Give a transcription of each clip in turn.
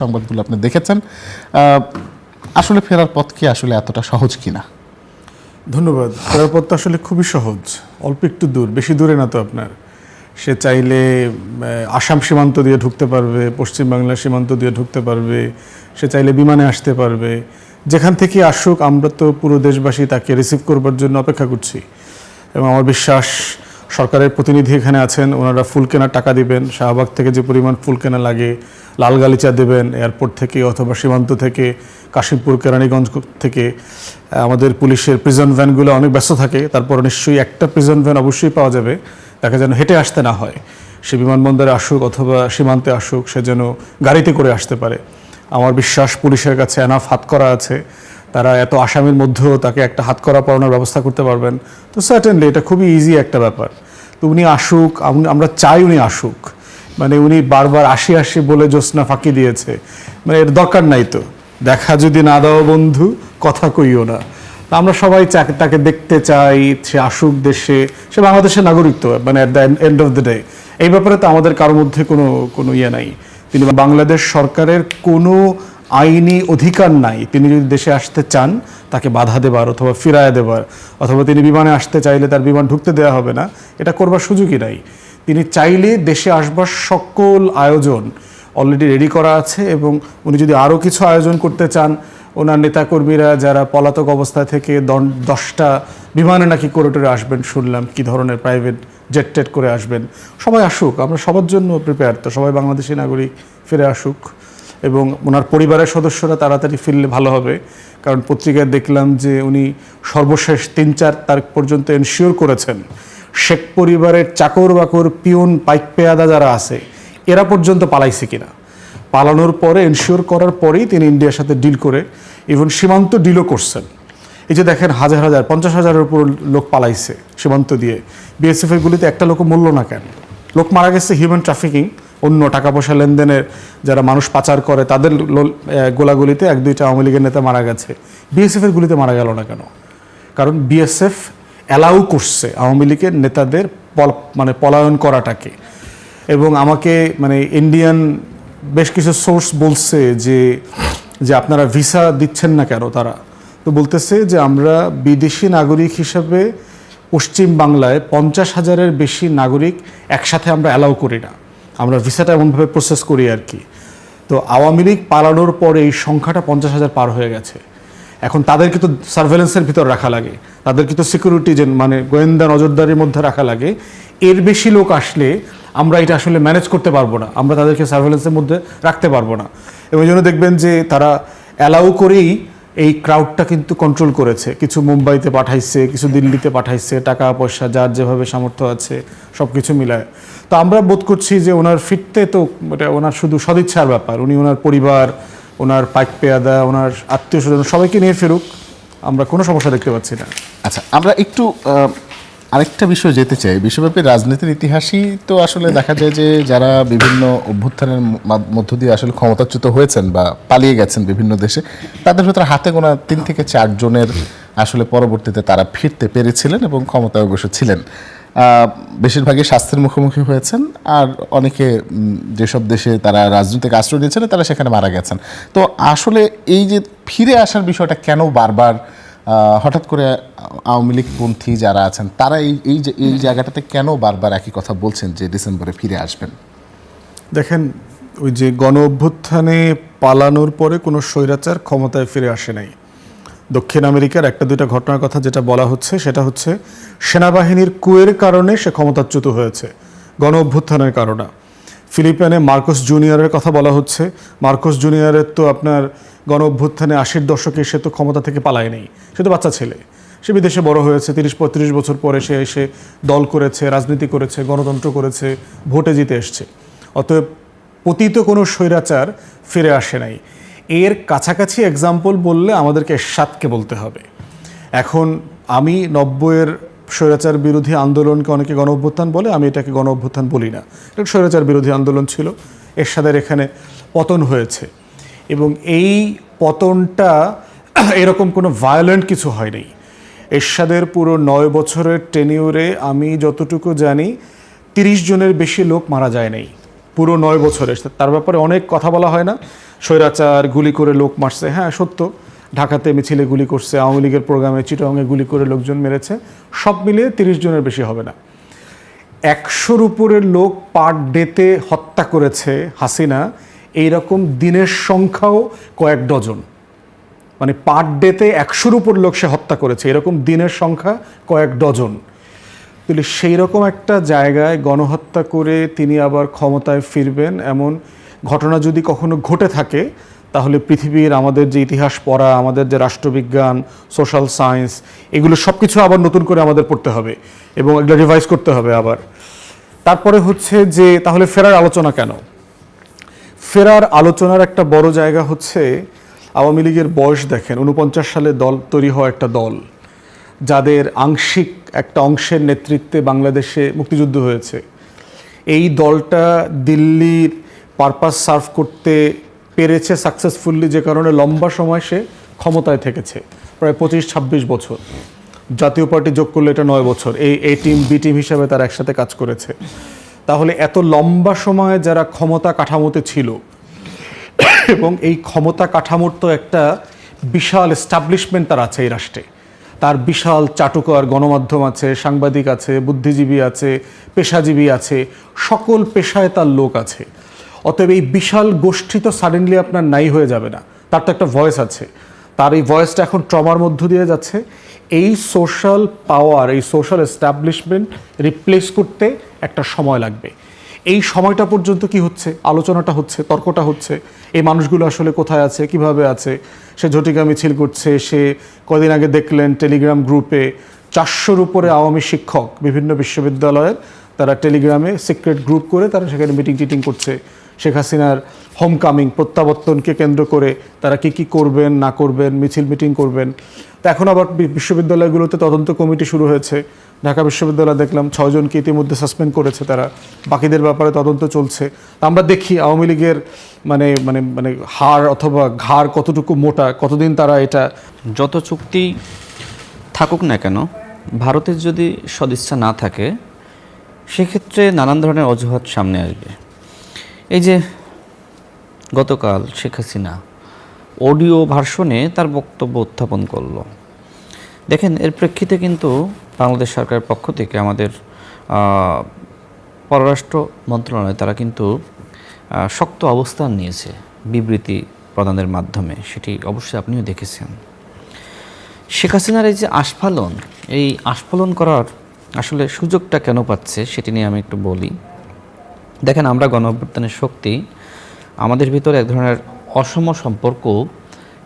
সংবাদগুলো আপনি দেখেছেন। আসলে ফেরার পথ কি আসলে এতটা সহজ কিনা? ধন্যবাদ। ফেরার পথটা আসলে খুবই সহজ, অল্প একটু দূর, বেশি দূরে না তো আপনার। সে চাইলে আসাম সীমান্ত দিয়ে ঢুকতে পারবে, পশ্চিমবাংলার সীমান্ত দিয়ে ঢুকতে পারবে, সে চাইলে বিমানে আসতে পারবে। যেখান থেকে আসুক, আমরা তো পুরো দেশবাসী তাকে রিসিভ করবার জন্য অপেক্ষা করছি। এবং আমার বিশ্বাস সরকারের প্রতিনিধি এখানে আছেন, ওনারা ফুল কেনার টাকা দিবেন। শাহবাগ থেকে যে পরিমাণ ফুল কেনা লাগে, লাল গালিচা দেবেন এয়ারপোর্ট থেকে অথবা সীমান্ত থেকে, কাশিমপুর কেরানীগঞ্জ থেকে। আমাদের পুলিশের প্রিজন ভ্যানগুলো অনেক ব্যস্ত থাকে, তারপর নিশ্চয়ই একটা প্রিজন ভ্যান অবশ্যই পাওয়া যাবে, তাকে যেন হেঁটে আসতে না হয়। সে বিমানবন্দরে আসুক অথবা সীমান্তে আসুক, সে যেন গাড়িতে করে আসতে পারে। আমার বিশ্বাস পুলিশের কাছে এনাফ হাতকড়া আছে, তারা এত আসামির মধ্যেও তাকে একটা হাতকড়া পরানোর ব্যবস্থা করতে পারবেন। তো সার্টেনলি এটা খুবই ইজি একটা ব্যাপার। তো উনি আসুক, আমরা চাই উনি আসুক। মানে উনি বারবার আসি আসি বলে জ্যোৎস্না ফাঁকি দিয়েছে, মানে এর দরকার নাই তো। দেখা যদি না দাও বন্ধু, কথা কইও না। আমরা সবাই তাকে দেখতে চাই, সে আসুক দেশে, সে বাংলাদেশের নাগরিক তো, মানে at the end of the day. এই ব্যাপারে তো আমাদের কারোর মধ্যে কোনো ইয়ে নাই। তিনি বাংলাদেশ সরকারের কোনো আইনি অধিকার নাই তিনি যদি দেশে আসতে চান তাকে বাধা দেবার অথবা ফিরায় দেবার, অথবা তিনি বিমানে আসতে চাইলে তার বিমান ঢুকতে দেওয়া হবে না, এটা করবার সুযোগই নাই। তিনি চাইলে দেশে আসবার সকল আয়োজন অলরেডি রেডি করা আছে। এবং উনি যদি আরও কিছু আয়োজন করতে চান, ওনার নেতাকর্মীরা যারা পলাতক অবস্থা থেকে 10টা বিমানে নাকি করিডোরে আসবেন শুনলাম, কি ধরনের প্রাইভেট জেট করে আসবেন। সবাই আসুক, আমরা সবার জন্য প্রিপেয়ার। তো সবাই বাংলাদেশি নাগরিক ফিরে আসুক এবং ওনার পরিবারের সদস্যরা তাড়াতাড়ি ফিরলে ভালো হবে। কারণ পত্রিকায় দেখলাম যে উনি সর্বশেষ 3-4 তারিখ পর্যন্ত এনশিওর করেছেন শেখ পরিবারের চাকর বাকর, পিয়ন, পাইক পেয়াদা যারা আছে এরা পর্যন্ত পালাইছে কিনা। পালানোর পরে এনশিওর করার পরেই তিনি ইন্ডিয়ার সাথে ডিল করে ইভেন সীমান্ত ডিলও করছেন। এই যে দেখেন, হাজার হাজার 50,000-এর উপর লোক পালাইছে সীমান্ত দিয়ে। বিএসএফের গুলিতে একটা লোক মরল না কেন? লোক মারা গেছে হিউম্যান ট্রাফিকিং, অন্য টাকা পয়সা লেনদেনের যারা মানুষ পাচার করে তাদের গোলাগুলিতে 1-2টা আওয়ামী লীগের নেতা মারা গেছে। বিএসএফের গুলিতে মারা গেল না কেন? কারণ বিএসএফ অ্যালাউ করছে আওয়ামী লীগের নেতাদের পলায়ন করাটাকে। এবং আমাকে ইন্ডিয়ান বেশ কিছু সোর্স বলছে যে আপনারা ভিসা দিচ্ছেন না কেন? তারা তো বলতেছে যে আমরা বিদেশি নাগরিক হিসাবে পশ্চিম বাংলায় 50,000-এর বেশি নাগরিক একসাথে আমরা অ্যালাউ করি না, আমরা ভিসাটা এমনভাবে প্রসেস করি আর কি। তো আওয়ামী লীগ পালানোর পরে এই সংখ্যাটা 50,000 পার হয়ে গেছে। এখন তাদেরকে তো সার্ভেলেন্সের ভিতর রাখা লাগে, তাদেরকে তো সিকিউরিটি গোয়েন্দা নজরদারির মধ্যে রাখা লাগে। এর বেশি লোক আসলে আমরা এটা আসলে ম্যানেজ করতে পারবো না, আমরা তাদেরকে সার্ভেলেন্সের মধ্যে রাখতে পারবো না। এবং এই জন্য দেখবেন যে তারা অ্যালাউ করেই এই ক্রাউডটা কিন্তু কন্ট্রোল করেছে। কিছু মুম্বাইতে পাঠাইছে, কিছু দিল্লিতে পাঠাইছে, টাকা পয়সা যার যেভাবে সামর্থ্য আছে সব কিছু মিলায়। তো আমরা বোধ করছি যে ওনার ফিরতে তো এটা ওনার শুধু সদিচ্ছার ব্যাপার। উনি ওনার পরিবার, ওনার পাইক পেয়াদা, ওনার আত্মীয় স্বজন সবাইকে নিয়ে ফেরুক, আমরা কোনো সমস্যা দেখতে পাচ্ছি না। আচ্ছা, আমরা একটু আরেকটা বিষয় যেতে চাই। বিশ্বব্যাপী রাজনীতির ইতিহাসই তো আসলে দেখা যায় যে যারা বিভিন্ন অভ্যুত্থানের মধ্য দিয়ে আসলে ক্ষমতাচ্যুত হয়েছেন বা পালিয়ে গেছেন বিভিন্ন দেশে, তাদের ভেতরে হাতে গোনা 3 থেকে 4 জনের আসলে পরবর্তীতে তারা ফিরতে পেরেছিলেন এবং ক্ষমতায় বসেছিলেন। বেশিরভাগই স্বাস্থ্যের মুখোমুখি হয়েছেন, আর অনেকে যেসব দেশে তারা রাজনৈতিক আশ্রয় নিয়েছেন তারা সেখানে মারা গেছেন। তো আসলে এই যে ফিরে আসার বিষয়টা কেন বারবার হঠাৎ করে আওয়ামী লীগপন্থী যারা আছেন তারা এই জায়গাটাতে কেন বারবার একই কথা বলছেন যে ডিসেম্বরে ফিরে আসবেন? দেখেন, ওই যে গণ অভ্যুত্থানে পালানোর পরে কোনো স্বৈরাচার ক্ষমতায় ফিরে আসে নাই। দক্ষিণ আমেরিকার 1-2টা ঘটনার কথা যেটা বলা হচ্ছে সেটা হচ্ছে সেনাবাহিনীর কুয়ের কারণে সে ক্ষমতাচ্যুত হয়েছে, গণ অভ্যুত্থানের কারণে। ফিলিপাইনে মার্কোস জুনিয়রের কথা বলা হচ্ছে। মার্কোস জুনিয়রের তো আপনার গণ অভ্যুত্থানে 80-র দশকে সে তো ক্ষমতা থেকে পালায় নেই, সে তো বাচ্চা ছেলে, সে বিদেশে বড় হয়েছে। 30-35 বছর পরে সে এসে দল করেছে, রাজনীতি করেছে, গণতন্ত্র করেছে, ভোটে জিতে এসছে। অতএব পতিত কোনো স্বৈরাচার ফিরে আসে নাই। এর কাছাকাছি এক্সাম্পল বললে আমাদেরকে এরশাদকে বলতে হবে। এখন আমি 90-এর স্বৈরাচার বিরোধী আন্দোলনকে অনেকে গণ অভ্যুত্থান বলে, আমি এটাকে গণ অভ্যুত্থান বলি না, এটা স্বৈরাচার বিরোধী আন্দোলন ছিল। এরশাদের এখানে পতন হয়েছে এবং এই পতনটা এরকম কোনো ভায়োলেন্ট কিছু হয়নি। এরশাদের পুরো 9 বছরের টেনিউরে আমি যতটুকু জানি 30 জনের বেশি লোক মারা যায় নাই পুরো 9 বছরে। তার ব্যাপারে অনেক কথা বলা হয় না, স্বৈরাচার, গুলি করে লোক মারছে, হ্যাঁ সত্য, ঢাকাতে মিছিলে গুলি করছে, আওয়ামী লীগের প্রোগ্রামে চিটাগাংয়ে গুলি করে লোকজন মেরেছে, সব মিলিয়ে 30 জনের বেশি হবে না। 100-র উপরের লোক পার ডেতে হত্যা করেছে হাসিনা, এইরকম দিনের সংখ্যাও কয়েক ডজন। মানে পার ডেতে 100-র উপর লোক সে হত্যা করেছে, এরকম দিনের সংখ্যা কয়েক ডজন। তাহলে সেই রকম একটা জায়গায় গণহত্যা করে তিনি আবার ক্ষমতায় ফিরবেন এমন ঘটনা যদি কখনো ঘটে থাকে, তাহলে পৃথিবীর আমাদের যে ইতিহাস পড়া, আমাদের যে রাষ্ট্রবিজ্ঞান, সোশ্যাল সায়েন্স, এগুলো সব কিছু আবার নতুন করে আমাদের পড়তে হবে এবং এগুলো রিভাইজ করতে হবে আবার। তারপরে হচ্ছে যে তাহলে ফেরার আলোচনা কেন? ফেরার আলোচনার একটা বড় জায়গা হচ্ছে আওয়ামী লীগের বয়স দেখেন, 49 সালে দল তৈরি হওয়া একটা দল, যাদের আংশিক একটা অংশের নেতৃত্বে বাংলাদেশে মুক্তিযুদ্ধ হয়েছে। এই দলটা দিল্লির পারপাস সার্ভ করতে পেরেছে সাকসেসফুলি, যে কারণে লম্বা সময় সে ক্ষমতায় থেকেছে, প্রায় 25-26 বছর। জাতীয় পার্টি যোগ করলে এটা 9 বছর। এই টিম বি টিম হিসাবে তারা একসাথে কাজ করেছে। তাহলে এত লম্বা সময়ে যারা ক্ষমতা কাঠামোতে ছিল, এবং এই ক্ষমতা কাঠামোর তো একটা বিশাল এস্টাবলিশমেন্ট তার আছে এই রাষ্ট্রে, তার বিশাল চাটুকার গণমাধ্যম আছে, সাংবাদিক আছে, বুদ্ধিজীবী আছে, পেশাজীবী আছে, সকল পেশায় তার লোক আছে। অতএব এই বিশাল গোষ্ঠী তো সাডেনলি আপনার নাই হয়ে যাবে না, তার তো একটা ভয়েস আছে। তার এই ভয়েসটা এখন ট্রমার মধ্য দিয়ে যাচ্ছে। এই সোশ্যাল পাওয়ার, এই সোশ্যাল এস্টাবলিশমেন্ট রিপ্লেস করতে একটা সময় লাগবে। এই সময়টা পর্যন্ত কি হচ্ছে? আলোচনাটা হচ্ছে, তর্কটা হচ্ছে, এই মানুষগুলো আসলে কোথায় আছে, কিভাবে আছে। সে ঝটিকা মিছিল করছে, সে কদিন আগে দেখলেন টেলিগ্রাম গ্রুপে 400-র উপরে আওয়ামী শিক্ষক বিভিন্ন বিশ্ববিদ্যালয়ের, তারা টেলিগ্রামে সিক্রেট গ্রুপ করে তারা সেখানে মিটিং টিটিং করছে। শেখ হাসিনার হোমকামিং, প্রত্যাবর্তনকে কেন্দ্র করে তারা কি করবেন না করবেন, মিছিল মিটিং করবেন। তো এখন আবার বিশ্ববিদ্যালয়গুলোতে তদন্ত কমিটি শুরু হয়েছে। ঢাকা বিশ্ববিদ্যালয় দেখলাম 6 জনকে ইতিমধ্যে সাসপেন্ড করেছে তারা, বাকিদের ব্যাপারে তদন্ত চলছে। আমরা দেখি আওয়ামী লীগের মানে মানে মানে হাড় অথবা ঘাড় কতটুকু মোটা, কতদিন তারা এটা। যত চুক্তি থাকুক না কেন, ভারতের যদি সদিচ্ছা না থাকে, সেক্ষেত্রে নানান ধরনের অজুহাত সামনে আসবে। এই যে গতকাল শেখ হাসিনা অডিও ভার্সনে তার বক্তব্য উত্থাপন করলো, দেখেন এর প্রেক্ষিতে কিন্তু বাংলাদেশ সরকারের পক্ষ থেকে আমাদের পররাষ্ট্র মন্ত্রণালয় তারা কিন্তু শক্ত অবস্থান নিয়েছে বিবৃতি প্রদানের মাধ্যমে, সেটি অবশ্যই আপনিও দেখেছেন। শেখ হাসিনার এই যে আস্ফালন, এই আস্ফালন করার আসলে সুযোগটা কেন পাচ্ছে সেটি নিয়ে আমি একটু বলি। দেখেন, আমরা গণ অভ্যুত্থানের শক্তি, আমাদের ভিতরে এক ধরনের অসম সম্পর্ক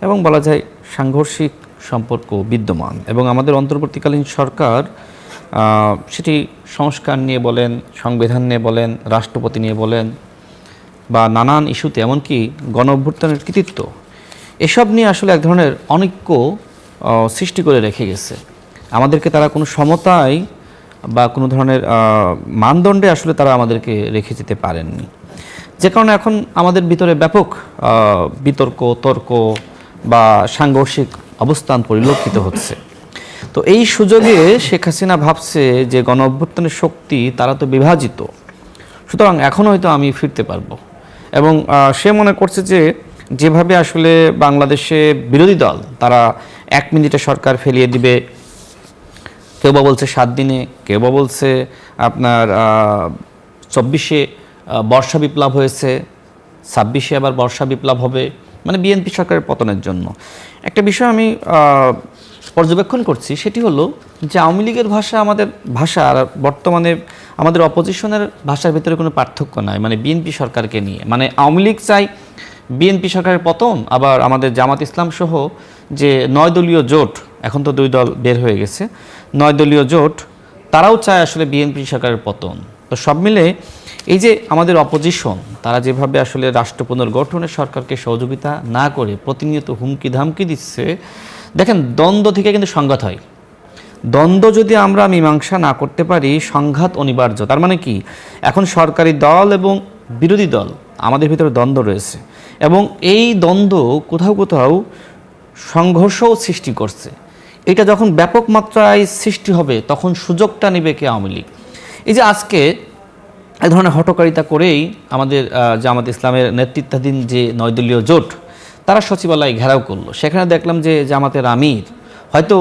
এবং বলা যায় সাংঘর্ষিক সম্পর্ক বিদ্যমান, এবং আমাদের অন্তর্বর্তীকালীন সরকার সেটি সংস্কার নিয়ে বলেন, সংবিধান নিয়ে বলেন, রাষ্ট্রপতি নিয়ে বলেন, বা নানান ইস্যুতে, এমনকি গণ অভ্যুত্থানের কৃতিত্ব, এসব নিয়ে আসলে এক ধরনের অনৈক্য সৃষ্টি করে রেখে গেছে। আমাদেরকে তারা কোনো সমতায় বা কোনো ধরনের মানদণ্ডে আসলে তারা আমাদেরকে রেখে যেতে পারেননি, যে কারণে এখন আমাদের ভিতরে ব্যাপক বিতর্ক, তর্ক বা সাংঘর্ষিক অবস্থান পরিলক্ষিত হচ্ছে। তো এই সুযোগে শেখ হাসিনা ভাবছে যে গণ অভ্যুত্থানের শক্তি তারা তো বিভাজিত, সুতরাং এখন হয়তো আমি ফিরতে পারবো, এবং সে মনে করছে যে যেভাবে আসলে বাংলাদেশে বিরোধী দল তারা 1 মিনিটে সরকার ফেলিয়ে দিবে, কেউ বা বলছে 7 দিনে, কেউ বা বলছে আপনার 24-এ বর্ষা বিপ্লব হয়েছে, 26-এ আবার বর্ষা বিপ্লব হবে, মানে বিএনপি সরকারের পতনের জন্য। একটা বিষয় আমি পর্যবেক্ষণ করছি, সেটি হলো যে আওয়ামী লীগের ভাষা আমাদের ভাষা আর বর্তমানে আমাদের অপোজিশনের ভাষার ভিতরে কোনো পার্থক্য নাই, মানে বিএনপি সরকারকে নিয়ে। মানে আওয়ামী লীগ চাই বিএনপি সরকারের পতন, আবার আমাদের জামাত ইসলাম সহ যে 9 দলীয় জোট, এখন তো 2 দল বের হয়ে গেছে, 9 দলীয় জোট, তারাও চায় আসলে বিএনপি সরকারের পতন। তো সব মিলে এই যে আমাদের অপোজিশন, তারা যেভাবে আসলে রাষ্ট্র পুনর্গঠনে সরকারকে সহযোগিতা না করে প্রতিনিয়ত হুমকি ধামকি দিচ্ছে, দেখেন দ্বন্দ্ব থেকে কিন্তু সংঘাত হয়। দ্বন্দ্ব যদি আমরা মীমাংসা না করতে পারি, সংঘাত অনিবার্য। তার মানে কি, এখন সরকারি দল এবং বিরোধী দল, আমাদের ভিতরে দ্বন্দ্ব রয়েছে, এবং এই দ্বন্দ্ব কোথাও কোথাও সংঘর্ষও সৃষ্টি করছে। এটা যখন ব্যাপক মাত্রায় সৃষ্টি হবে, তখন সুযোগটা নেবে কে? আওয়ামী লীগ। এই যে আজকে এক ধরনের হঠকারিতা করেই আমাদের জামাত ইসলামের নেতৃত্বাধীন যে 9 দলীয় জোট তারা সচিবালয় ঘেরাও করলো। সেখানে দেখলাম যে জামাতের আমির হয়তো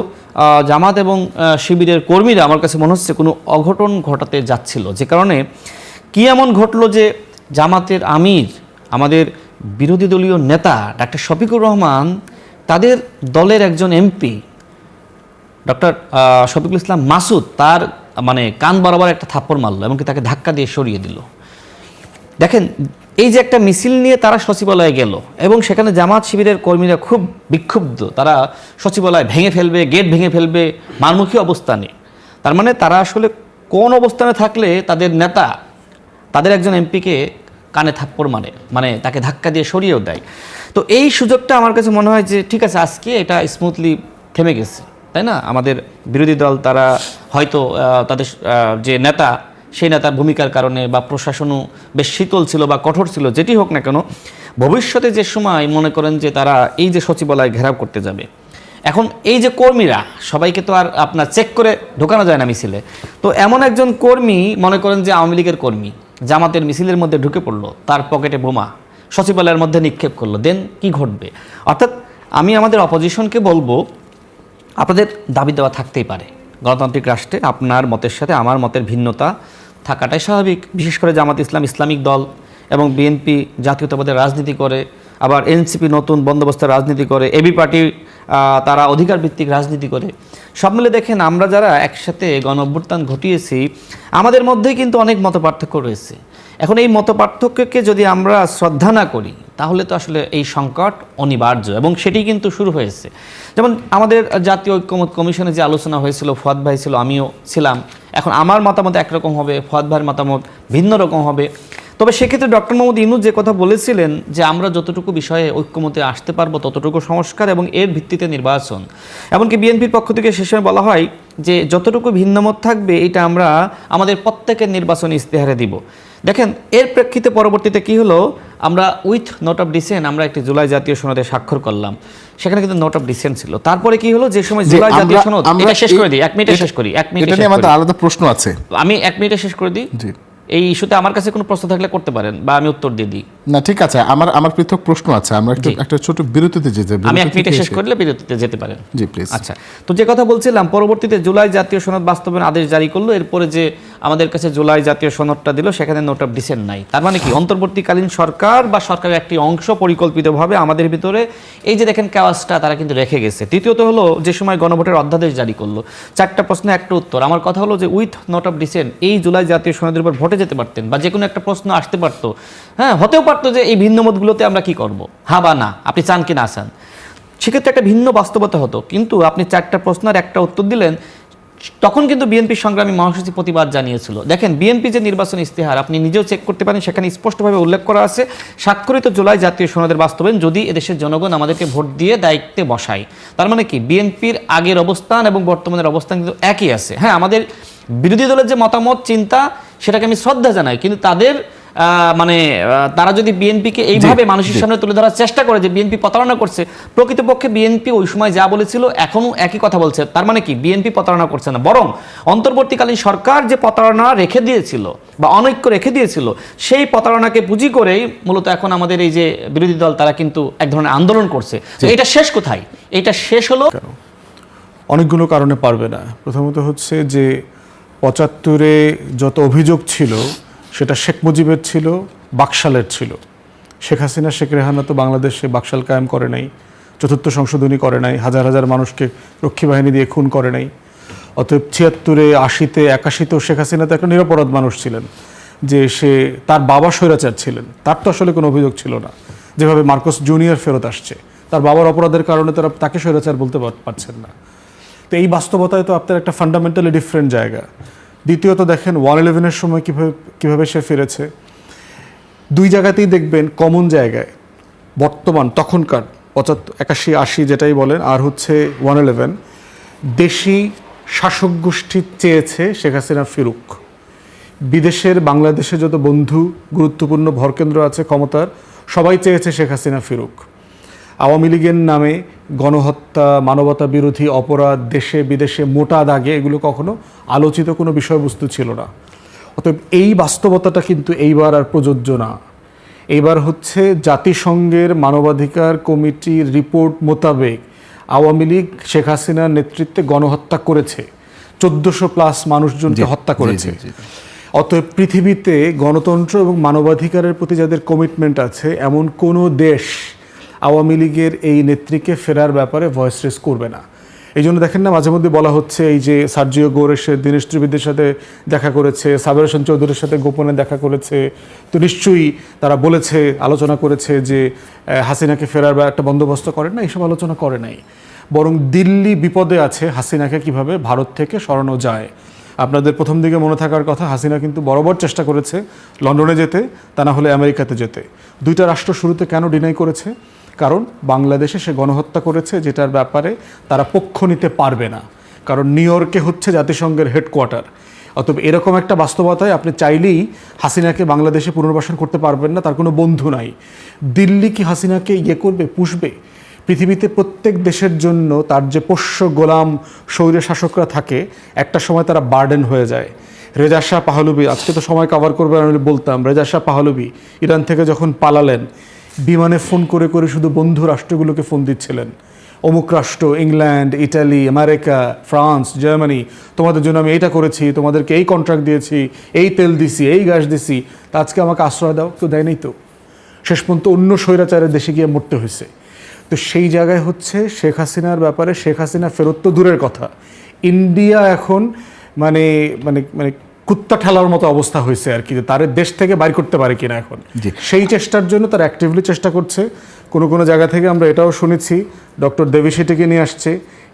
জামাত এবং শিবিরের কর্মীরা আমার কাছে মনে হচ্ছে কোনো অঘটন ঘটাতে যাচ্ছিল, যে কারণে কী এমন ঘটলো যে জামাতের আমির আমাদের বিরোধী দলীয় নেতা ডাক্তার শফিকুর রহমান তাদের দলের একজন এমপি ডক্টর শফিকুল ইসলাম মাসুদ তার মানে কান বরাবর একটা থাপ্পড় মারলো, এমনকি তাকে ধাক্কা দিয়ে সরিয়ে দিল। দেখেন, এই যে একটা মিছিল নিয়ে তারা সচিবালয়ে গেল এবং সেখানে জামাত শিবিরের কর্মীরা খুব বিক্ষুব্ধ, তারা সচিবালয় ভেঙে ফেলবে, গেট ভেঙে ফেলবে, মারমুখী অবস্থানে। তার মানে তারা আসলে কোন অবস্থানে থাকলে তাদের নেতা তাদের একজন এমপিকে কানে থাপ্পড় মারে, মানে তাকে ধাক্কা দিয়ে সরিয়েও দেয়। তো এই সুযোগটা আমার কাছে মনে হয় যে ঠিক আছে, আজকে এটা স্মুথলি থেমে গেছে, তাই না? আমাদের বিরোধী দল তারা হয়তো তাদের যে নেতা সেই নেতার ভূমিকার কারণে বা প্রশাসনও বেশ শীতল ছিল বা কঠোর ছিল, যেটি হোক না কেন, ভবিষ্যতে যে সময় মনে করেন যে তারা এই যে সচিবালয় ঘেরাও করতে যাবে, এখন এই যে কর্মীরা সবাইকে তো আর আপনার চেক করে ঢোকানো যায় না মিছিলে। তো এমন একজন কর্মী মনে করেন যে আওয়ামী লীগের কর্মী জামাতের মিছিলের মধ্যে ঢুকে পড়লো, তার পকেটে বোমা সচিবালয়ের মধ্যে নিক্ষেপ করলো, দেন কি ঘটবে? অর্থাৎ আমি আমাদের অপোজিশনকে বলবো, আপনাদের দাবি দেওয়া থাকতেই পারে, গণতান্ত্রিক রাষ্ট্রে আপনার মতের সাথে আমার মতের ভিন্নতা থাকাটাই স্বাভাবিক। বিশেষ করে জামাত ইসলাম ইসলামিক দল এবং বিএনপি জাতীয়তাবাদের রাজনীতি করে, আবার এনসিপি নতুন বন্দোবস্তের রাজনীতি করে, এবি পার্টি তারা অধিকার ভিত্তিক রাজনীতি করে। সব মিলে দেখেন, আমরা যারা একসাথে গণ অভ্যুত্থান ঘটিয়েছি আমাদের মধ্যেই কিন্তু অনেক মতপার্থক্য রয়েছে। এখন এই মতপার্থক্যকে যদি আমরা শ্রদ্ধা না করি তাহলে তো আসলে এই সংকট অনিবার্য, এবং সেটি কিন্তু শুরু হয়েছে। যেমন আমাদের জাতীয় ঐক্যমত কমিশনে যে আলোচনা হয়েছিল, ফুয়াদ ভাই ছিল, আমিও ছিলাম। এখন আমার মতামত একরকম হবে, ফুয়াদ ভাইয়ের মতামত ভিন্ন রকম হবে। তবে সেক্ষেত্রে ডক্টর মোহাম্মদ ইউনূস যে কথা বলেছিলেন যে আমরা যতটুকু বিষয়ে ঐক্যমতে আসতে পারবো ততটুকু সংস্কার এবং এর ভিত্তিতে নির্বাচন। এমনকি বিএনপির পক্ষ থেকে সে সময় বলা হয় যে যতটুকু ভিন্নমত থাকবে এটা আমরা আমাদের প্রত্যেকের নির্বাচনী ইস্তেহারে দিব। দেখেন, এর প্রেক্ষিতে পরবর্তীতে কি হলো, আমরা উইথ নোট অফ ডিসেন্ট আমরা একটি জুলাই জাতীয় সনদে স্বাক্ষর করলাম, সেখানে কিন্তু নোট অফ ডিসেন্ট ছিল। তারপরে কি হলো, যে সময় জুলাই জাতীয় সনদ, এটা শেষ করে দিই, 1 মিনিটে শেষ করি, 1 মিনিটে শেষ করি, আলাদা প্রশ্ন আছে, আমি 1 মিনিটে শেষ করে দিই। এই ইস্যুতে আমার কাছে কোনো প্রশ্ন থাকলে করতে পারেন বা আমি উত্তর দিয়ে দিই। না, ঠিক আছে, আমার পৃথক প্রশ্ন আছে, আমরা একটা ছোট বিরতিতে যেতে, আমি 1 মিনিটে শেষ করলে বিরতিতে যেতে পারেন। জি প্লিজ। আচ্ছা, তো যে কথা বলছিলাম, পরবর্তীতে জুলাই জাতীয় সনদ বাস্তবায়ন আদেশ জারি করলো, এরপরে যে আমাদের কাছে জুলাই জাতীয় সনদটা দিল সেখানে নোট অফ ডিসেন্ট নাই। তার মানে কি, অন্তর্বর্তীকালীন সরকার বা সরকারের একটি অংশ পরিকল্পিতভাবে আমাদের ভিতরে এই যে দেখেন কেওয়াসটা তারা কিন্তু রেখে গেছে। তৃতীয়ত হলো, যে সময় গণভোটের অধ্যাদেশ জারি করলো, 4টা প্রশ্নে একটা উত্তর। আমার কথা হলো যে উইথ নোট অফ ডিসেন্ট এই জুলাই জাতীয় সনদের উপর ভোটে যেতে পারতেন, বা যে কোনো একটা প্রশ্ন আসতে পারতো, হ্যাঁ, হতেও পারতো যে এই ভিন্ন মতগুলোতে আমরা কি করব, হ্যাঁ বা না, আপনি চান কি না চান, সেক্ষেত্রে একটা ভিন্ন বাস্তবতা হতো। কিন্তু আপনি 4টা প্রশ্নের একটা উত্তর দিলেন, তখন কিন্তু বিএনপি সংগ্রামী মহাসচিব প্রতিবাদ জানিয়েছিল। দেখেন, বিএনপি যে নির্বাচন ইস্তেহার আপনি নিজেও চেক করতে পারেন, সেখানে স্পষ্টভাবে উল্লেখ করা আছে স্বাক্ষরিত জুলাই জাতীয় সনদের বাস্তবায়ন যদি এদেশের জনগণ আমাদেরকে ভোট দিয়ে দায়িত্বে বসায়। তার মানে কি, বিএনপির আগের অবস্থান এবং বর্তমানের অবস্থান কিন্তু একই আছে। হ্যাঁ, আমাদের বিরোধী দলের যে মতামত চিন্তা সেটাকে আমি শ্রদ্ধা জানাই, কিন্তু তাদের তারা যদি বিএনপিকে এইভাবে মানুষের সামনে তুলে ধরার চেষ্টা করে যে বিএনপি প্রতারণা করছে, প্রকৃতপক্ষে বিএনপি ওই সময় যা বলেছিল এখনো একই কথা বলছে। তার মানে কি, বিএনপি প্রতারণা করছে না, বরং অন্তর্বর্তীকালীন সরকার যে প্রতারণা রেখে দিয়েছিল বা অনৈক্য রেখে দিয়েছিল, সেই প্রতারণাকে পুঁজি করেই মূলত এখন আমাদের এই যে বিরোধী দল তারা কিন্তু এক ধরনের আন্দোলন করছে। তো এটা শেষ কোথায়? এটা শেষ হলো অনেকগুলো কারণে পারবে না। প্রথমত হচ্ছে যে 75-এ যত অভিযোগ ছিল সেটা শেখ মুজিবের ছিল, বাকশালের ছিল। শেখ হাসিনা, শেখ রেহানা তো বাংলাদেশে বাকশাল কায়েম করে নাই, 4th সংশোধনী করে নাই, হাজার হাজার মানুষকে রক্ষী বাহিনী দিয়ে খুন করে নাই। অতএব 76-এ, 80-তে, 81-তেও শেখ হাসিনা তো একটা নিরপরাধ মানুষ ছিলেন, যে সে তার বাবা স্বৈরাচার ছিলেন, তার তো আসলে কোনো অভিযোগ ছিল না। যেভাবে মার্কোস জুনিয়র ফেরত আসছে, তার বাবার অপরাধের কারণে তারা তাকে স্বৈরাচার বলতে পারছেন না। তো এই বাস্তবতায় তো আপনার একটা ফান্ডামেন্টালি ডিফারেন্ট জায়গা। দ্বিতীয়ত দেখেন 1/11-এর সময় কিভাবে সে ফিরেছে। 2 জায়গাতেই দেখবেন কমন জায়গায় বর্তমান, তখনকার 75, 81, 80 যেটাই বলেন, আর হচ্ছে 1/11, দেশি শাসক গোষ্ঠী চেয়েছে শেখ হাসিনা ফিরুক। বিদেশের বাংলাদেশে যত বন্ধু, গুরুত্বপূর্ণ ভরকেন্দ্র আছে ক্ষমতার, সবাই চেয়েছে শেখ হাসিনা ফিরুক। আওয়ামী লীগের নামে গণহত্যা, মানবতা বিরোধী অপরাধ দেশে বিদেশে মোটা দাগে এগুলো কখনো আলোচিত কোনো বিষয়বস্তু ছিল না। অতএব এই বাস্তবতাটা কিন্তু এইবার আর প্রযোজ্য না। এইবার হচ্ছে জাতিসংঘের মানবাধিকার কমিটির রিপোর্ট মোতাবেক আওয়ামী লীগ শেখ হাসিনার নেতৃত্বে গণহত্যা করেছে, 1400+ মানুষজনকে হত্যা করেছে। অতএব পৃথিবীতে গণতন্ত্র এবং মানবাধিকারের প্রতি যাদের কমিটমেন্ট আছে এমন কোনো দেশ আওয়ামী লীগের এই নেত্রীকে ফেরার ব্যাপারে ভয়েস রেজ করবে না। এই জন্য দেখেন না মাঝে মধ্যে বলা হচ্ছে এই যে সার্জিও গোর এসে দীনেশ ত্রিবেদীর সাথে দেখা করেছে, সাবের হোসেন চৌধুরীর সাথে গোপনে দেখা করেছে, তো নিশ্চয়ই তারা বলেছে, আলোচনা করেছে যে হাসিনাকে ফেরার বা একটা বন্দোবস্ত করেন না, এইসব আলোচনা করে নাই। বরং দিল্লি বিপদে আছে হাসিনাকে কিভাবে ভারত থেকে সরানো যায়। আপনাদের প্রথম দিকে মনে থাকার কথা, হাসিনা কিন্তু বরাবর চেষ্টা করেছে লন্ডনে যেতে, তা না হলে আমেরিকাতে যেতে। দুইটা রাষ্ট্র শুরুতে কেন ডিনাই করেছে? কারণ বাংলাদেশে সে গণহত্যা করেছে, যেটার ব্যাপারে তারা পক্ষ নিতে পারবে না, কারণ নিউ ইয়র্কে হচ্ছে জাতিসংঘের হেডকোয়ার্টার। অতএব এরকম একটা বাস্তবতায় আপনি চাইলেই হাসিনাকে বাংলাদেশে পুনর্বাসন করতে পারবেন না, তার কোনো বন্ধু নাই। দিল্লি কি হাসিনাকে করবে, পুষবে? পৃথিবীতে প্রত্যেক দেশের জন্য তার যে পোষ্য গোলাম স্বৈর শাসকরা থাকে, একটা সময় তারা বার্ডেন হয়ে যায়। রেজা শাহ পাহলভি, আজকে তো সময় কভার করবে আমি বলতাম, রেজা শাহ পাহলভি ইরান থেকে যখন পালালেন, বিমানে ফোন করে করে শুধু বন্ধু রাষ্ট্রগুলোকে ফোন দিচ্ছিলেন, অমুক রাষ্ট্র, England, Italy, America, France, Germany, তোমাদের জন্য আমি এইটা করেছি, তোমাদেরকে এই কন্ট্রাক্ট দিয়েছি, এই তেল দিছি, এই গ্যাস দিছি, তা আজকে আমাকে আশ্রয় দাও। কেউ দেয় নাই তো। শেষ পর্যন্ত অন্য স্বৈরাচারের দেশে গিয়ে মরতে হয়েছে। তো সেই জায়গায় হচ্ছে শেখ হাসিনার ব্যাপারে, শেখ হাসিনা ফেরত তো দূরের কথা, ইন্ডিয়া এখন মানে মানে মানে কুত্তা ঠেলার মতো অবস্থা হয়েছে আর কি, যে তার দেশ থেকে বাইর করতে পারে কিনা এখন। সেই চেষ্টার জন্য তারা অ্যাক্টিভলি চেষ্টা করছে। কোনো কোনো জায়গা থেকে আমরা এটাও শুনেছি ডক্টর দেবিশেটিকে নিয়ে আসছে,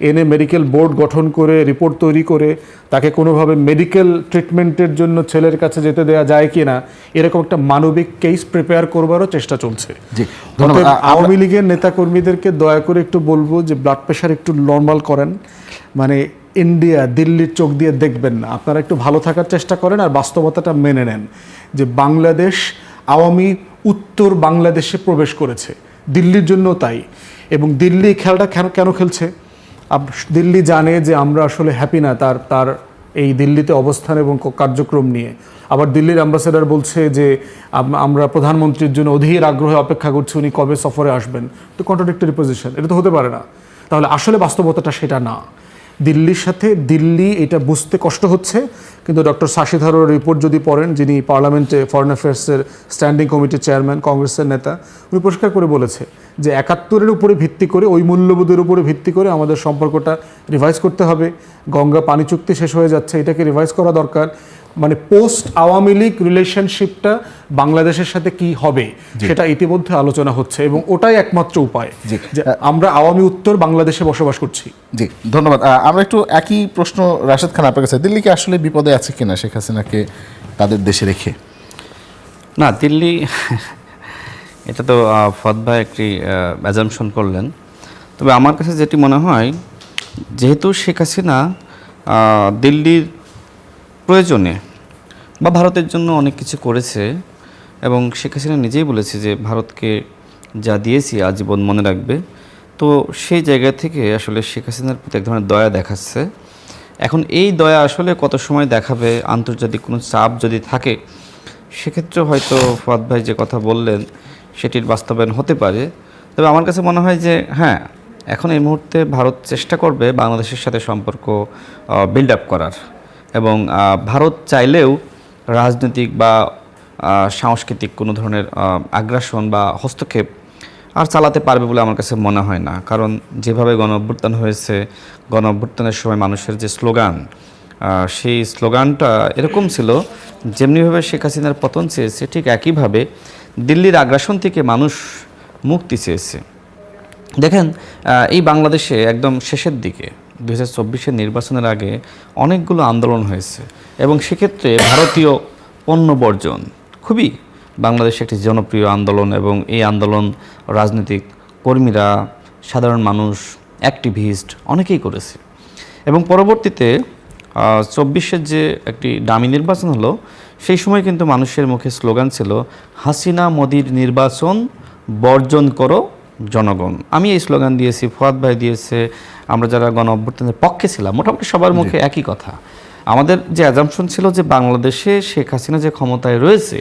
এনে মেডিকেল বোর্ড গঠন করে রিপোর্ট তৈরি করে তাকে কোনোভাবে মেডিকেল ট্রিটমেন্টের জন্য ছেলের কাছে যেতে দেওয়া যায় কিনা, এরকম একটা মানবিক কেস প্রিপেয়ার করবারও চেষ্টা চলছে। আওয়ামী লীগের নেতাকর্মীদেরকে দয়া করে একটু বলবো যে ব্লাড প্রেশার একটু নর্মাল করেন, মানে ইন্ডিয়া দিল্লির চোখ দিয়ে দেখবেন না, আপনারা একটু ভালো থাকার চেষ্টা করেন আর বাস্তবতাটা মেনে নেন যে বাংলাদেশ, আওয়ামী উত্তর বাংলাদেশে প্রবেশ করেছে, দিল্লির জন্য তাই। এবং দিল্লি খেলাটা কেন খেলছে? দিল্লি জানে যে আমরা আসলে হ্যাপি না তার এই দিল্লিতে অবস্থান এবং কার্যক্রম নিয়ে। আবার দিল্লির অ্যাম্বাসেডর বলছে যে আমরা প্রধানমন্ত্রীর জন্য অধীর আগ্রহে অপেক্ষা করছি, উনি কবে সফরে আসবেন। তো কন্ট্রাডিক্টরি পজিশন, এটা তো হতে পারে না। তাহলে আসলে বাস্তবতাটা সেটা না। দিল্লির সাথে দিল্লি এটা বুঝতে কষ্ট হচ্ছে, কিন্তু ডক্টর শশী থারুর রিপোর্ট যদি পড়েন, যিনি পার্লামেন্টে ফরেন অ্যাফেয়ার্সের স্ট্যান্ডিং কমিটির চেয়ারম্যান, কংগ্রেসের নেতা, উনি পরিষ্কার করে বলেছে যে 71-এর উপরে ভিত্তি করে, ওই মূল্যবোধের উপরে ভিত্তি করে আমাদের সম্পর্কটা রিভাইজ করতে হবে। গঙ্গা পানি চুক্তি শেষ হয়ে যাচ্ছে, এটাকে রিভাইজ করা দরকার। মানে পোস্ট আওয়ামী লীগ রিলেশনশিপটা বাংলাদেশের সাথে কি হবে সেটা ইতিমধ্যে আলোচনা হচ্ছে, এবং ওটাই একমাত্র উপায় যে আমরা আওয়ামী উত্তর বাংলাদেশে বসবাস করছি। জি, ধন্যবাদ। আমরা একটু একই প্রশ্ন রাশেদ খান আপনার কাছে, দিল্লি কি আসলে বিপদে আছে কিনা শেখ হাসিনাকে তাদের দেশে রেখে? না, দিল্লি এটা তো ফদ ভাই একটি অ্যাজাম্পশন করলেন। তবে আমার কাছে যেটি মনে হয়, যেহেতু শেখ হাসিনা দিল্লির প্রয়োজনে বা ভারতের জন্য অনেক কিছু করেছে, এবং শেখ হাসিনা নিজেই বলেছে যে ভারতকে যা দিয়েছি আজীবন মনে রাখবে, তো সেই জায়গা থেকে আসলে শেখ হাসিনার প্রতি এক ধরনের দয়া দেখাচ্ছে। এখন এই দয়া আসলে কত সময় দেখাবে, আন্তর্জাতিক কোনো চাপ যদি থাকে, সেক্ষেত্রে হয়তো ফুয়াদ ভাই যে কথা বললেন সেটির বাস্তবায়ন হতে পারে। তবে আমার কাছে মনে হয় যে হ্যাঁ, এখন এই মুহূর্তে ভারত চেষ্টা করবে বাংলাদেশের সাথে সম্পর্ক বিল্ড আপ করার, এবং ভারত চাইলেও রাজনৈতিক বা সাংস্কৃতিক কোনো ধরনের আগ্রাসন বা হস্তক্ষেপ আর চালাতে পারবে বলে আমার কাছে মনে হয় না। কারণ যেভাবে গণ অভ্যুত্থান হয়েছে, গণ অভ্যুত্থানের সময় মানুষের যে স্লোগান, সেই স্লোগানটা এরকম ছিল, যেমনিভাবে শেখ হাসিনার পতন চেয়েছে ঠিক একইভাবে দিল্লির আগ্রাসন থেকে মানুষ মুক্তি চেয়েছে। দেখেন, এই বাংলাদেশে একদম শেষের দিকে 2024-এর নির্বাচনের আগে অনেকগুলো আন্দোলন হয়েছে, এবং সেক্ষেত্রে ভারতীয় পণ্য বর্জন খুবই বাংলাদেশে একটি জনপ্রিয় আন্দোলন, এবং এই আন্দোলন রাজনৈতিক কর্মীরা, সাধারণ মানুষ, অ্যাক্টিভিস্ট অনেকেই করেছে। এবং পরবর্তীতে 24-এর যে একটি দামি নির্বাচন হলো, সেই সময় কিন্তু মানুষের মুখে স্লোগান ছিল, হাসিনা মোদির নির্বাচন বর্জন করো জনগণ। আমি এই স্লোগান দিয়েছি, ফুয়াদ ভাই দিয়েছে, আমরা যারা গণ অভ্যুত্থানের পক্ষে ছিলাম মোটামুটি সবার মুখে একই কথা। আমাদের যে অ্যাজাম্পশন ছিল যে বাংলাদেশে শেখ হাসিনা যে ক্ষমতায় রয়েছে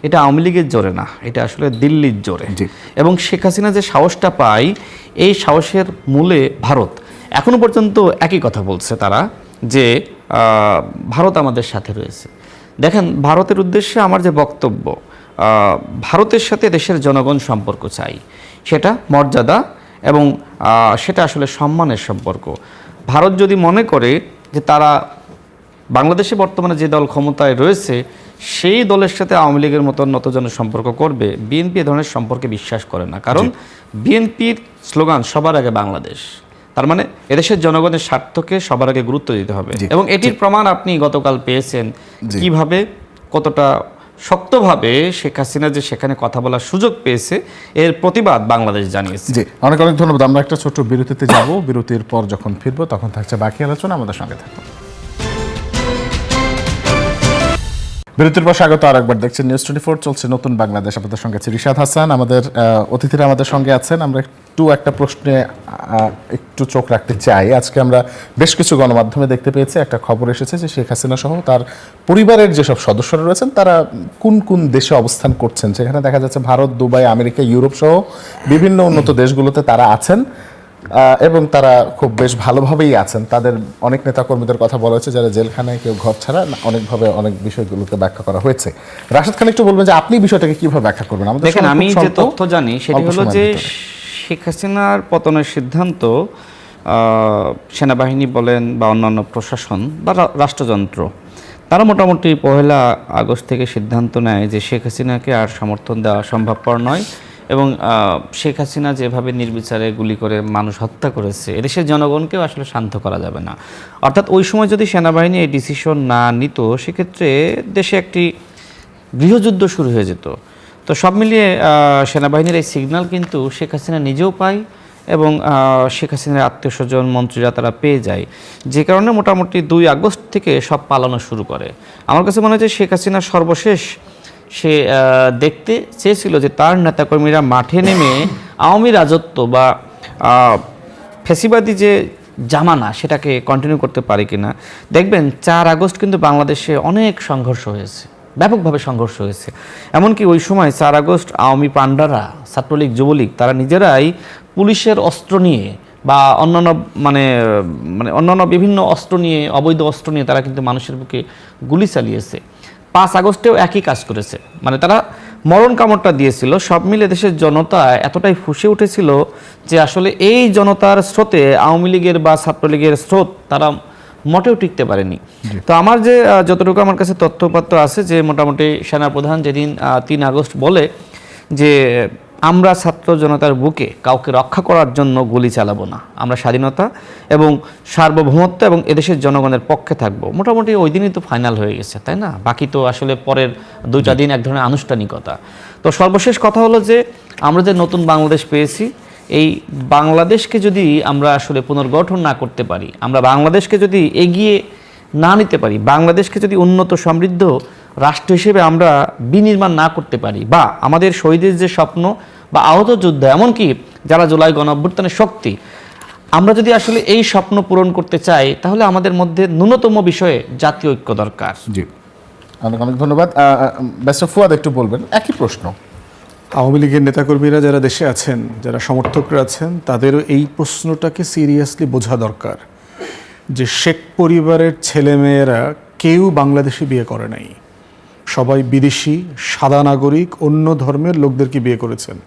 এটা আওয়ামী লীগের জোরে না, এটা আসলে দিল্লির জোরে। এবং শেখ হাসিনা যে সাহসটা পায়, এই সাহসের মূলে ভারত। এখনো পর্যন্ত একই কথা বলছে তারা যে ভারত আমাদের সাথে রয়েছে। দেখেন, ভারতের উদ্দেশ্যে আমার যে বক্তব্য, ভারতের সাথে দেশের জনগণ সম্পর্ক চাই, সেটা মর্যাদা এবং সেটা আসলে সম্মানের সম্পর্ক। ভারত যদি মনে করে যে তারা বাংলাদেশে বর্তমানে যে দল ক্ষমতায় রয়েছে সেই দলের সাথে আওয়ামী লীগের মতো নতজনের সম্পর্ক করবে, বিএনপি এ ধরনের সম্পর্কে বিশ্বাস করে না। কারণ বিএনপির স্লোগান সবার আগে বাংলাদেশ। তার মানে এদেশের জনগণের স্বার্থকে সবার আগে গুরুত্ব দিতে হবে। এবং এটির প্রমাণ আপনি গতকাল পেয়েছেন কিভাবে, কতটা শক্তভাবে শেখ হাসিনা যে সেখানে কথা বলার সুযোগ পেয়েছে, এর প্রতিবাদ বাংলাদেশ জানিয়েছে। জি, অনেক অনেক ধন্যবাদ। আমরা একটা ছোট্ট বিরতিতে যাব, বিরতির পর যখন ফিরবো তখন থাকছে বাকি আলোচনা, আমাদের সঙ্গে থাকুন। বিরতির পর স্বাগত আরেকবার, দেখছেন নিউজ 24, চলছে নতুন বাংলাদেশ। আপনাদের সঙ্গে আছে রিশাদ হাসান, আমাদের অতিথিরা আমাদের সঙ্গে আছেন। আমরা একটা প্রশ্নে একটু চোখ রাখতে চাই। আজকে আমরা বেশ কিছু গণমাধ্যমে দেখতে পেয়েছি, একটা খবর এসেছে যে শেখ হাসিনা সহ তার পরিবারের যেসব সদস্যরা রয়েছেন তারা কোন কোন দেশে অবস্থান করছেন। সেখানে দেখা যাচ্ছে ভারত, দুবাই, আমেরিকা, ইউরোপ সহ বিভিন্ন উন্নত দেশগুলোতে তারা আছেন এবং তারা খুব বেশ ভালোভাবেই আছেন। তাদের অনেক নেতাকর্মীদের কথা বলা হয়েছে যারা জেলখানায়, কেউ ঘর ছাড়া, অনেকভাবে অনেক বিষয়গুলোকে ব্যাখ্যা করা হয়েছে। রাশেদ খান একটু বলবেন যে আপনি বিষয়টাকে কিভাবে ব্যাখ্যা করবেন? দেখেন, আমি যে তথ্য জানি সেটি হলো যে শেখ হাসিনার পতনের সিদ্ধান্ত সেনাবাহিনী বলেন বা অন্যান্য প্রশাসন বা রাষ্ট্রযন্ত্র, তারা মোটামুটি 1 আগস্ট থেকে সিদ্ধান্ত নেয় যে শেখ হাসিনাকে আর সমর্থন দেওয়া সম্ভবপর নয়। এবং শেখ হাসিনা যেভাবে নির্বিচারে গুলি করে মানুষ হত্যা করেছে, এদেশের জনগণকেও আসলে শান্ত করা যাবে না। অর্থাৎ ওই সময় যদি সেনাবাহিনী এই ডিসিশন না নিত, সেক্ষেত্রে দেশে একটি গৃহযুদ্ধ শুরু হয়ে যেত। তো সব মিলিয়ে সেনাবাহিনীর এই সিগন্যাল কিন্তু শেখ হাসিনা নিজেও পায় এবং শেখ হাসিনার আত্মীয় স্বজন, মন্ত্রীরা তারা পেয়ে যায়, যে কারণে মোটামুটি 2 আগস্ট থেকে সব পালানো শুরু করে। আমার কাছে মনে হয় যে শেখ হাসিনা সর্বশেষ সে দেখতে চেয়েছিল যে তার নেতাকর্মীরা মাঠে নেমে আওয়ামী রাজত্ব বা ফ্যাসিবাদী যে জামানা সেটাকে কন্টিনিউ করতে পারে কিনা। দেখবেন 4 আগস্ট কিন্তু বাংলাদেশে অনেক সংঘর্ষ হয়েছে, ব্যাপকভাবে সংঘর্ষ হয়েছে। এমনকি ওই সময় 4 আগস্ট আওয়ামী পান্ডারা, ছাত্রলীগ, যুবলীগ তারা নিজেরাই পুলিশের অস্ত্র নিয়ে বা অন্যান্য বিভিন্ন অস্ত্র নিয়ে, অবৈধ অস্ত্র নিয়ে তারা কিন্তু মানুষের বুকে গুলি চালিয়েছে। 5 আগস্টেও একই কাজ করেছে, মানে তারা মরণ কামড়টা দিয়েছিল। সব মিলে দেশের জনতা এতটাই ফুঁসে উঠেছিল যে আসলে এই জনতার স্রোতে আওয়ামী লীগের বা ছাত্রলীগের স্রোত তারা মোটেও টিকতে পারেনি। তো আমার যে যতটুকু আমার কাছে তথ্যপত্র আছে যে মোটামুটি সেনাপ্রধান যেদিন 3 আগস্ট বলে যে আমরা ছাত্র জনতার বুকে কাউকে রক্ষা করার জন্য গুলি চালাবো না, আমরা স্বাধীনতা এবং সার্বভৌমত্ব এবং এদেশের জনগণের পক্ষে থাকবো, মোটামুটি ওই দিনই তো ফাইনাল হয়ে গেছে, তাই না? বাকি তো আসলে পরের 2টা দিন এক ধরনের আনুষ্ঠানিকতা। তো সর্বশেষ কথা হলো যে আমরা যে নতুন বাংলাদেশ পেয়েছি, এই বাংলাদেশকে যদি আমরা আসলে পুনর্গঠন না করতে পারি, আমরা বাংলাদেশকে যদি এগিয়ে না নিতে পারি, বাংলাদেশকে যদি উন্নত সমৃদ্ধ রাষ্ট্র হিসেবে আমরা বিনির্মাণ না করতে পারি, বা আমাদের শহীদের যে স্বপ্ন বা আহত যোদ্ধা, এমনকি যারা জুলাই গণঅভ্যুত্থানের শক্তি, আমরা যদি আসলে এই স্বপ্ন পূরণ করতে চাই, তাহলে আমাদের মধ্যে ন্যূনতম বিষয়ে জাতীয় ঐক্য দরকার। জি, অনেক অনেক ধন্যবাদ। ব্যারিস্টার ফুয়াদ একটু বলবেন একই প্রশ্ন। আওয়ামী লীগের নেতাকর্মীরা যারা দেশে আছেন, যারা সমর্থকরা আছেন, তাদেরও এই প্রশ্নটাকে সিরিয়াসলি বোঝা দরকার যে শেখ পরিবারের ছেলেমেয়েরা কেউ বাংলাদেশে বিয়ে করে নাই, সবাই বিদেশি, সাদা নাগরিক, অন্য ধর্মের লোকদেরকে বিয়ে করেছেন।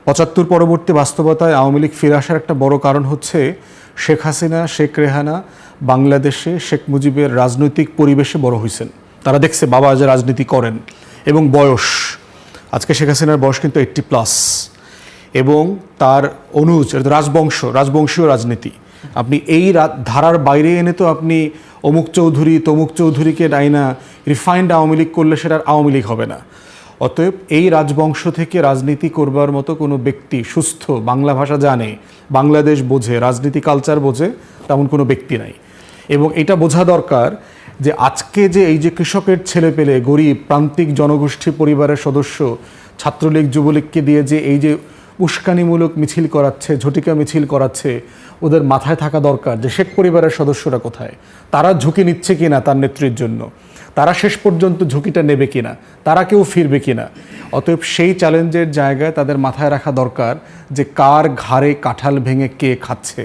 75 পরবর্তী বাস্তবতায় আওয়ামী লীগ ফিরে আসার একটা বড় কারণ হচ্ছে শেখ হাসিনা, শেখ রেহানা বাংলাদেশে শেখ মুজিবের রাজনৈতিক পরিবেশে বড় হয়েছেন। তারা দেখছে বাবা যে রাজনীতি করেন এবং বয়স, আজকে শেখ হাসিনার বয়স কিন্তু 80+ এবং তার অনুজ রাজবংশীয় রাজনীতি। আপনি এই ধারার বাইরে এনে তো আপনি অমুক চৌধুরী তমুক চৌধুরীকে ডাইনা রিফাইন্ড আওয়ামী লীগ করলে সেটা আওয়ামী লীগ হবে না। অতএব এই রাজবংশ থেকে রাজনীতি করবার মতো কোনো ব্যক্তি, সুস্থ বাংলা ভাষা জানে, বাংলাদেশ বোঝে, রাজনীতি কালচার বোঝে, তেমন কোনো ব্যক্তি নাই। এবং এটা বোঝা দরকার যে আজকে যে এই যে কৃষকের ছেলে পেলে, গরিব প্রান্তিক জনগোষ্ঠী পরিবারের সদস্য ছাত্রলীগ যুবলীগকে দিয়ে যে এই যে উস্কানিমূলক মিছিল করাচ্ছে, ঝটিকা মিছিল করাচ্ছে, ওদের মাথায় থাকা দরকার যে শেখ পরিবারের সদস্যরা কোথায়, তারা ঝুঁকি নিচ্ছে কিনা তার নেত্রীর জন্য, তারা শেষ পর্যন্ত ঝুঁকিটা নেবে কিনা, তারা কেউ ফিরবে কিনা। অতএব সেই চ্যালেঞ্জের জায়গায় তাদের মাথায় রাখা দরকার যে কার ঘাড়ে কাঁঠাল ভেঙে কে খাচ্ছে।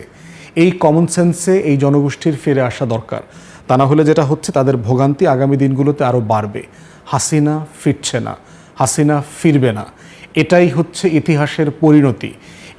এই কমন সেন্সে এই জনগোষ্ঠীর ফিরে আসা দরকার। তা না হলে যেটা হচ্ছে, তাদের ভোগান্তি আগামী দিনগুলোতে আরও বাড়বে। হাসিনা ফিরছে না, হাসিনা ফিরবে না, এটাই হচ্ছে ইতিহাসের পরিণতি।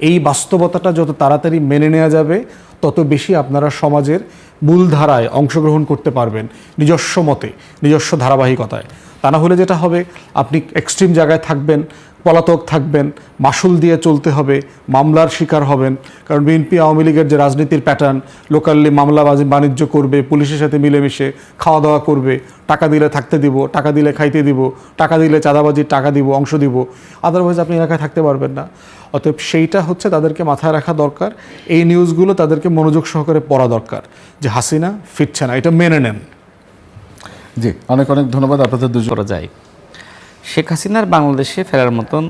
এই বাস্তবতাটা যত তাড়াতাড়ি মেনে নেওয়া যাবে, তত বেশি আপনারা সমাজের মূলধারায় অংশগ্রহণ করতে পারবেন নিজস্ব মতে, নিজস্ব ধারাবাহিকতায়। তা না হলে যেটা হবে, আপনি এক্সট্রিম জায়গায় থাকবেন, পলাতক থাকবেন, মাসুল দিয়ে চলতে হবে, মামলার শিকার হবেন। কারণ বিএনপি আওয়ামী লীগের যে রাজনীতির প্যাটার্ন, লোকালি মামলা বাণিজ্য করবে, পুলিশের সাথে মিলেমিশে খাওয়া দাওয়া করবে, টাকা দিলে থাকতে দিব, টাকা দিলে খাইতে দিব, টাকা দিলে চাঁদাবাজির টাকা দিব, অংশ দিব, আদারওয়াইজ আপনি এলাকায় থাকতে পারবেন না। অতএব সেইটা হচ্ছে তাদেরকে মাথায় রাখা দরকার। এই নিউজগুলো তাদেরকে মনোযোগ সহকারে পড়া দরকার যে হাসিনা ফিরছে না, এটা মেনে নেন। জি, অনেক অনেক ধন্যবাদ আপনাদের দুজন। করা যায়, শেখ হাসিনার বাংলাদেশে ফেরার মতন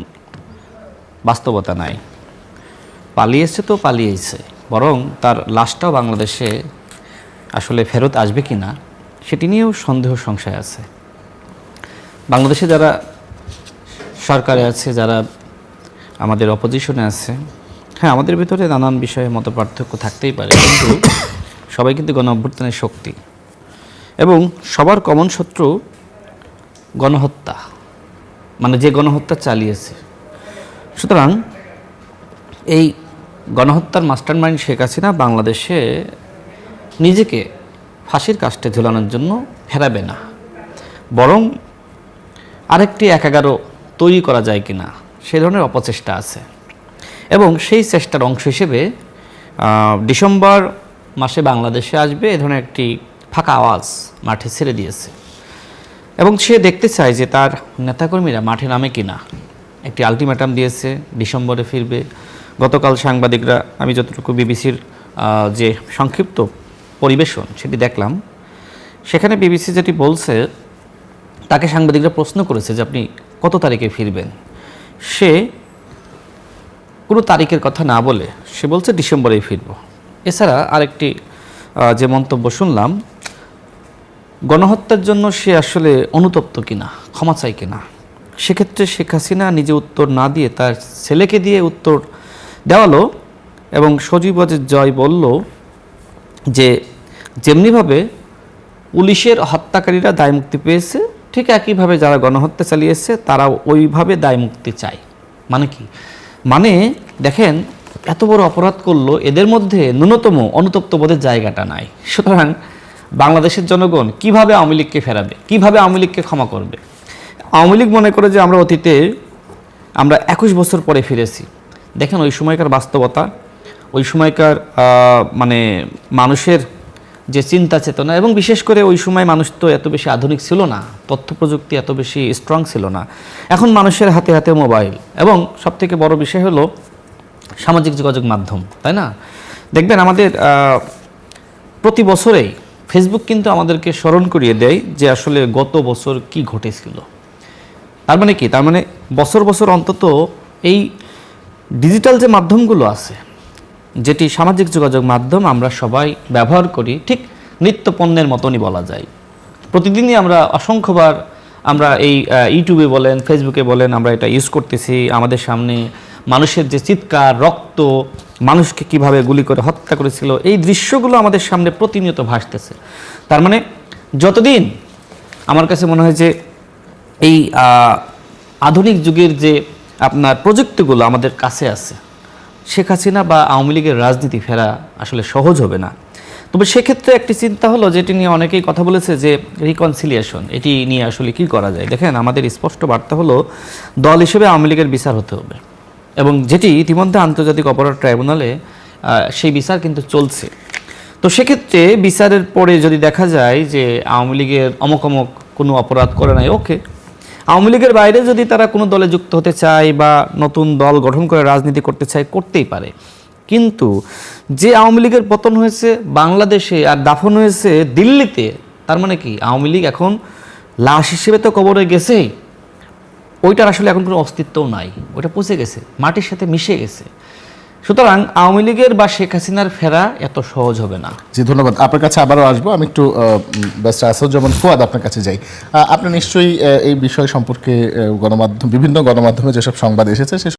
বাস্তবতা নাই। পালিয়েছে তো পালিয়েছে, বরং তার লাশটাও বাংলাদেশে আসলে ফেরত আসবে কি না সেটি নিয়েও সন্দেহ সংশয় আছে। বাংলাদেশে যারা সরকারে আছে, যারা আমাদের অপোজিশনে আছে, হ্যাঁ আমাদের ভিতরে নানান বিষয়ে মত পার্থক্য থাকতেই পারে, কিন্তু সবাই কিন্তু গণ অভ্যুত্থানের শক্তি এবং সবার কমন শত্রু গণহত্যা, মানে যে গণহত্যা চালিয়েছে। সুতরাং এই গণহত্যার মাস্টারমাইন্ড শেখ হাসিনা বাংলাদেশে নিজেকে ফাঁসির কাস্টে ঝুলানোর জন্য ফেরাবে না, বরং আরেকটি ১১ তৈরি করা যায় কিনা সেই ধরনের অপচেষ্টা আছে। এবং সেই চেষ্টার অংশ হিসেবে ডিসেম্বর মাসে বাংলাদেশে আসবে এ ধরনের একটি ফাঁকা আওয়াজ মাঠে ছেড়ে দিয়েছে এবং সে দেখতে চায় যে তার নেতাকর্মীরা মাঠে নামে কিনা। একটি আলটিমেটাম দিয়েছে, ডিসেম্বরে ফিরবে। গতকাল সাংবাদিকরা, আমি যতটুকু বিবিসির যে সংক্ষিপ্ত পরিবেশন সেটি দেখলাম, সেখানে বিবিসি যেটি বলছে, তাকে সাংবাদিকরা প্রশ্ন করেছে যে আপনি কত তারিখে ফিরবেন। সে কোনো তারিখের কথা না বলে সে বলছে ডিসেম্বরেই ফিরব। এছাড়া আরেকটি যে মন্তব্য শুনলাম, গণহত্যার জন্য সে আসলে অনুতপ্ত কিনা, ক্ষমা চাই কিনা। সেক্ষেত্রে শেখ হাসিনা নিজে উত্তর না দিয়ে তার ছেলেকে দিয়ে উত্তর দেওয়ালো এবং সজীব জয় বলল যে যেমনিভাবে পুলিশের হত্যাকারীরা দায়মুক্তি পেয়েছে, ঠিক একইভাবে যারা গণহত্যা চালিয়েছে তারা ওইভাবে দায়মুক্তি চায়। মানে কি? মানে দেখেন, এত বড় অপরাধ করলো, এদের মধ্যে ন্যূনতম অনুতপ্ত বোধের জায়গাটা নাই। সুতরাং বাংলাদেশের জনগণ কিভাবে আওয়ামী লীগকে ফেরাবে, কিভাবে আওয়ামী লীগকে ক্ষমা করবে? আওয়ামী লীগ মনে করে যে আমরা অতীতে 21 বছর পরে ফিরেছি। দেখেন ওই সময়কার বাস্তবতা, ওই সময়কার মানে মানুষের যে চিন্তা চেতনা, এবং বিশেষ করে ওই সময় মানুষ তো এত বেশি আধুনিক ছিল না, তথ্য প্রযুক্তি এত বেশি স্ট্রং ছিল না। এখন মানুষের হাতে হাতে মোবাইল, এবং সবথেকে বড় বিষয় হলো সামাজিক যোগাযোগ মাধ্যম, তাই না? দেখবেন আমাদের প্রতি বছরেই ফেসবুক কিন্তু আমাদেরকে স্মরণ করিয়ে দেয় যে আসলে গত বছর কি ঘটেছিল। তার মানে কি? তার মানে বছর বছর অন্তত এই ডিজিটাল যে মাধ্যমগুলো আছে, যেটি সামাজিক যোগাযোগ মাধ্যম আমরা সবাই ব্যবহার করি, ঠিক নিত্য পণ্যের মতনই বলা যায়। প্রতিদিনই আমরা অসংখ্যবার আমরা এই ইউটিউবে বলেন, ফেসবুকে বলেন, আমরা এটা ইউজ করতেছি। আমাদের সামনে মানুষের যে চিৎকার, রক্ত, মানুষকে কিভাবে গুলি করে হত্যা করেছিল, এই দৃশ্যগুলো আমাদের সামনে প্রতিনিয়ত ভাসতেছে। তার মানে যতদিন আমার কাছে মনে হয় যে এই আধুনিক যুগের যে আপনার প্রযুক্তিগুলো আমাদের কাছে আছে, শেখ হাসিনা বা আওয়ামী লীগের রাজনীতি ফেরা আসলে সহজ হবে না। তবে সেক্ষেত্রে একটি চিন্তা হলো, যেটি নিয়ে অনেকেই কথা বলেছে, যে রিকনসিলিয়েশন, এটি নিয়ে আসলে কি করা যায়। দেখেন, আমাদের স্পষ্ট বার্তা হলো দল হিসেবে আওয়ামী লীগের বিচার হতে হবে, এবং যেটি ইতিমধ্যে আন্তর্জাতিক অপরাধ ট্রাইব্যুনালে সেই বিচার কিন্তু চলছে। তো সেক্ষেত্রে বিচারের পরে যদি দেখা যায় যে আওয়ামী লীগের অমক কোনো অপরাধ করে নাই, ওকে, আওয়ামী লীগের বাইরে যদি তারা কোনো দলে যুক্ত হতে চায় বা নতুন দল গঠন করে রাজনীতি করতে চায়, করতেই পারে। কিন্তু যে আওয়ামী লীগের পতন হয়েছে বাংলাদেশে আর দাফন হয়েছে দিল্লিতে, তার মানে কি আওয়ামী লীগ এখন লাশ হিসেবে তো কবরে গেছেই, ওইটার আসলে এখন কোনো অস্তিত্বও নাই, ওটা পচে গেছে, মাটির সাথে মিশে গেছে। সুতরাং আওয়ামী লীগের বা শেখ হাসিনার ফেরা এত সহজ হবে না। জি ধন্যবাদ, আপনার কাছে আবারও আসবো। আমি একটু ব্যারিস্টার আসাদুজ্জামান ফুয়াদ আপনার কাছে যাই। আপনি নিশ্চয়ই এই বিষয় সম্পর্কে বিভিন্ন গণমাধ্যমে যেসব সংবাদ এসেছে সে